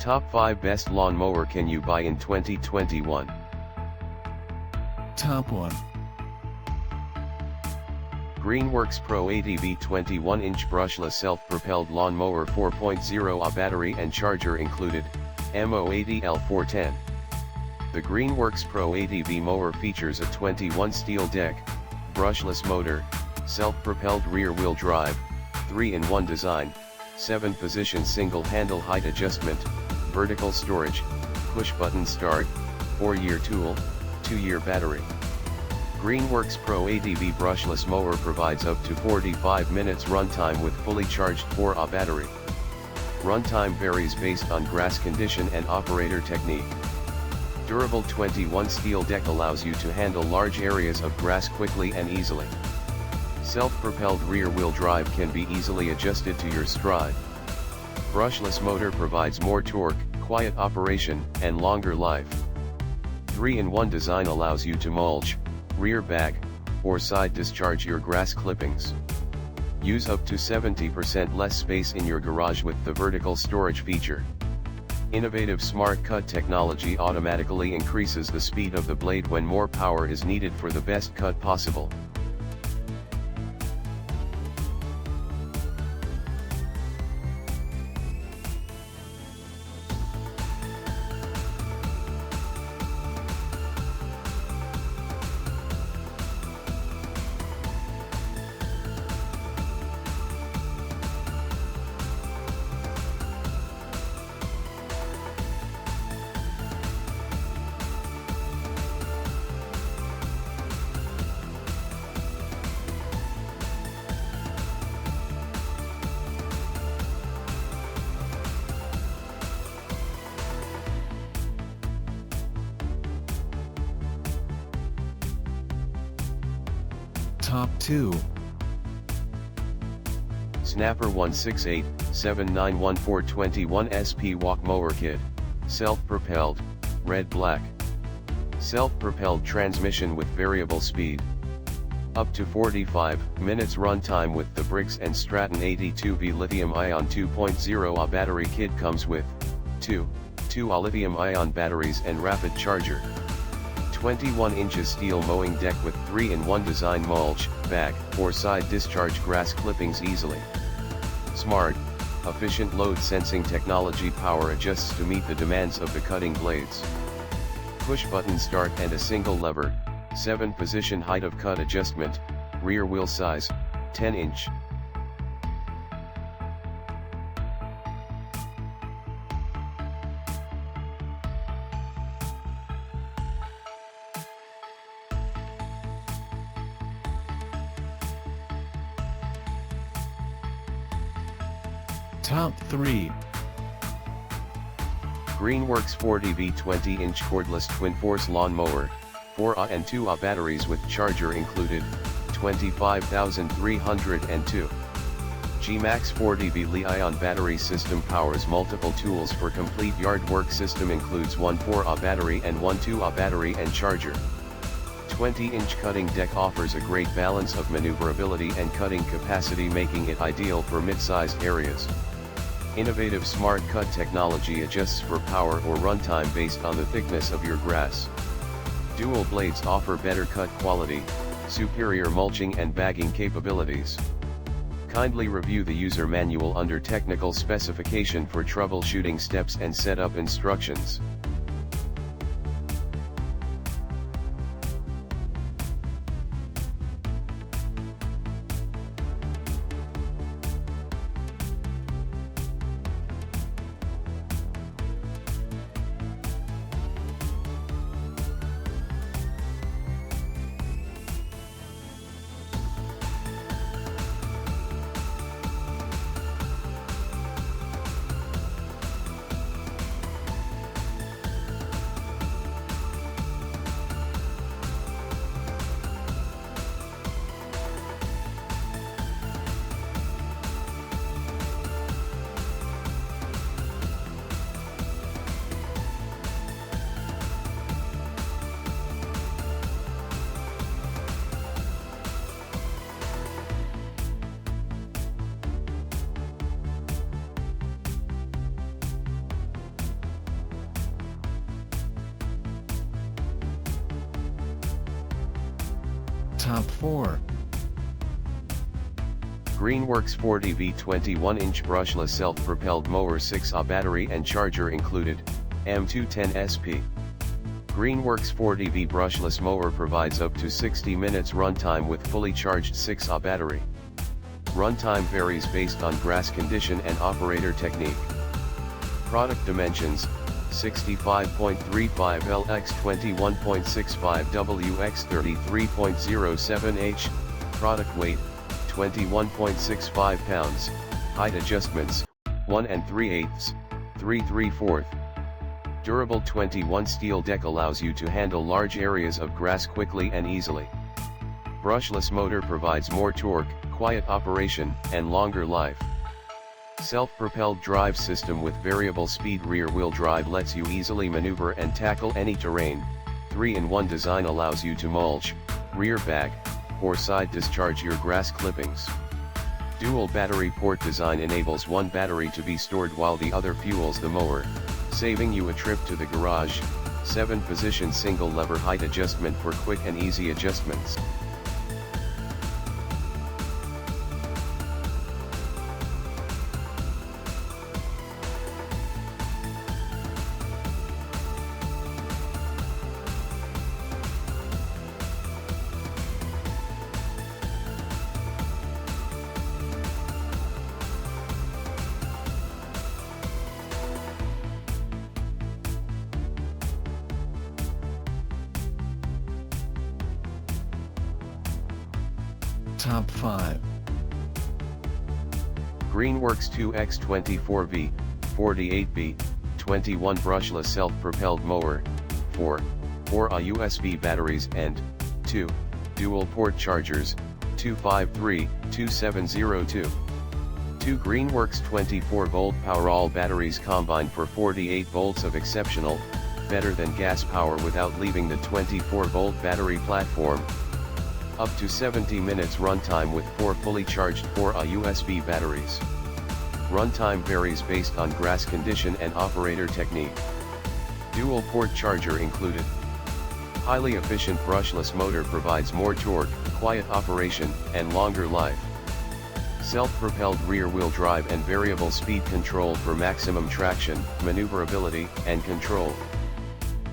Top 5 Best Lawn Mower Can You Buy in 2021? Top 1. Greenworks Pro ATV 21-inch brushless self-propelled lawn mower 4.0 A battery and charger included, MO80L410. The Greenworks Pro ATV mower features a 21 steel deck, brushless motor, self-propelled rear-wheel drive, 3-in-1 design, 7-position single-handle height adjustment, vertical storage, push-button start, 4-year tool, 2-year battery. Greenworks Pro ATV brushless mower provides up to 45 minutes runtime with fully charged 4A battery. Runtime varies based on grass condition and operator technique. Durable 21 steel deck allows you to handle large areas of grass quickly and easily. Self-propelled rear-wheel drive can be easily adjusted to your stride. Brushless motor provides more torque, quiet operation, and longer life. 3-in-1 design allows you to mulch, rear bag, or side discharge your grass clippings. Use up to 70% less space in your garage with the vertical storage feature. Innovative Smart Cut technology automatically increases the speed of the blade when more power is needed for the best cut possible. Top 2. Snapper 168-791421 SP Walk Mower Kit, self-propelled, red-black. Self-propelled transmission with variable speed. Up to 45 minutes runtime with the Briggs & Stratton 82V lithium-ion 2.0A battery kit comes with 2A lithium-ion batteries and rapid charger. 21 inches steel mowing deck with 3-in-1 design mulch, bag, or side discharge grass clippings easily. Smart, efficient load sensing technology power adjusts to meet the demands of the cutting blades. Push button start and a single lever, 7-position height of cut adjustment, rear wheel size, 10-inch. Top 3. Greenworks 40V 20-inch cordless twin-force lawn mower, 4A and 2A batteries with charger included, 25,302. G-Max 40V Li-ion battery system powers multiple tools for complete yard work. System includes one 4A battery and one 2A battery and charger. 20-inch cutting deck offers a great balance of maneuverability and cutting capacity, making it ideal for mid-sized areas. Innovative Smart Cut technology adjusts for power or runtime based on the thickness of your grass. Dual blades offer better cut quality, superior mulching and bagging capabilities. Kindly review the user manual under technical specification for troubleshooting steps and setup instructions. Top 4. Greenworks 40V 21-inch brushless self-propelled mower 6Ah battery and charger included, M210 SP. Greenworks 40V brushless mower provides up to 60 minutes runtime with fully charged 6Ah battery. Runtime varies based on grass condition and operator technique. Product dimensions: 65.35 L x 21.65 W x 33.07 H. Product weight: 21.65 pounds. Height adjustments: 1 3/8, 3 3/4. Durable 21 steel deck allows you to handle large areas of grass quickly and easily. Brushless motor provides more torque, quiet operation, and longer life. Self-propelled drive system with variable speed rear-wheel drive lets you easily maneuver and tackle any terrain. 3-in-1 design allows you to mulch, rear bag, or side discharge your grass clippings. Dual battery port design enables one battery to be stored while the other fuels the mower, saving you a trip to the garage. 7-position single lever height adjustment for quick and easy adjustments. Top 5. Greenworks 2X24V, 48B, 21 brushless self-propelled mower, 4 USB batteries and 2 dual port chargers, 253, 2702. 2 Greenworks 24-volt Powerall batteries combined for 48 volts of exceptional, better than gas power without leaving the 24-volt battery platform. Up to 70 minutes runtime with 4 fully charged 4A USB batteries. Runtime varies based on grass condition and operator technique. Dual port charger included. Highly efficient brushless motor provides more torque, quiet operation, and longer life. Self-propelled rear-wheel drive and variable speed control for maximum traction, maneuverability, and control.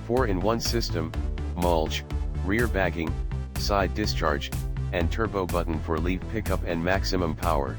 4-in-1 system, mulch, rear bagging, side discharge, and turbo button for leaf pickup and maximum power.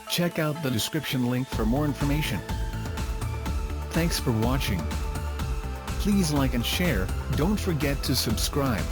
Check out the description link for more information. Thanks for watching. Please like and share, don't forget to subscribe.